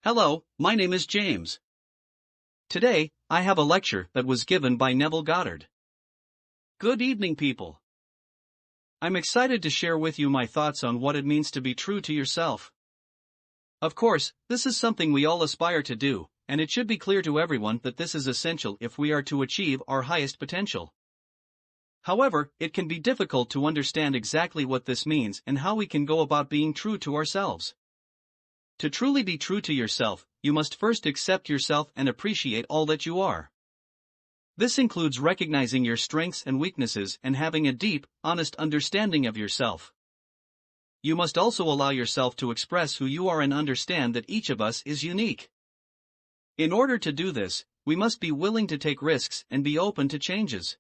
Hello, my name is James. Today, I have a lecture that was given by Neville Goddard. Good evening, people. I'm excited to share with you my thoughts on what it means to be true to yourself. Of course, this is something we all aspire to do, and it should be clear to everyone that this is essential if we are to achieve our highest potential. However, it can be difficult to understand exactly what this means and how we can go about being true to ourselves. To truly be true to yourself, you must first accept yourself and appreciate all that you are. This includes recognizing your strengths and weaknesses and having a deep, honest understanding of yourself. You must also allow yourself to express who you are and understand that each of us is unique. In order to do this, we must be willing to take risks and be open to changes.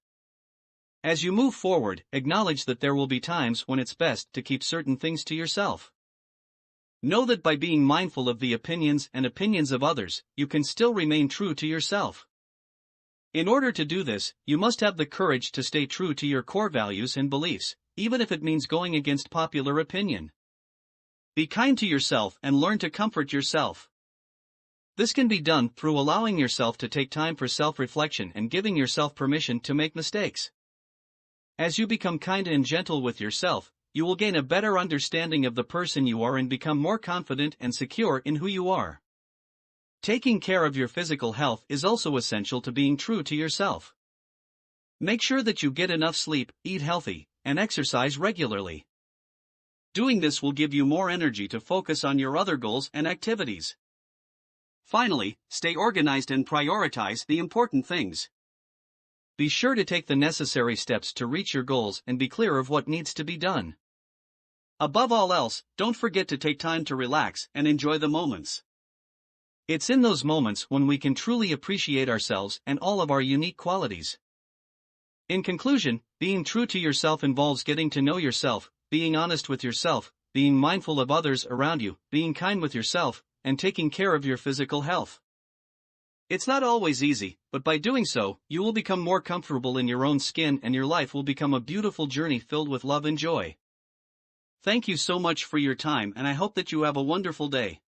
As you move forward, acknowledge that there will be times when it's best to keep certain things to yourself. Know that by being mindful of the opinions of others, you can still remain true to yourself. In order to do this, you must have the courage to stay true to your core values and beliefs, even if it means going against popular opinion. Be kind to yourself and learn to comfort yourself. This can be done through allowing yourself to take time for self-reflection and giving yourself permission to make mistakes. As you become kind and gentle with yourself, you will gain a better understanding of the person you are and become more confident and secure in who you are. Taking care of your physical health is also essential to being true to yourself. Make sure that you get enough sleep, eat healthy, and exercise regularly. Doing this will give you more energy to focus on your other goals and activities. Finally, stay organized and prioritize the important things. Be sure to take the necessary steps to reach your goals and be clear of what needs to be done. Above all else, don't forget to take time to relax and enjoy the moments. It's in those moments when we can truly appreciate ourselves and all of our unique qualities. In conclusion, being true to yourself involves getting to know yourself, being honest with yourself, being mindful of others around you, being kind with yourself, and taking care of your physical health. It's not always easy, but by doing so, you will become more comfortable in your own skin and your life will become a beautiful journey filled with love and joy. Thank you so much for your time and I hope that you have a wonderful day.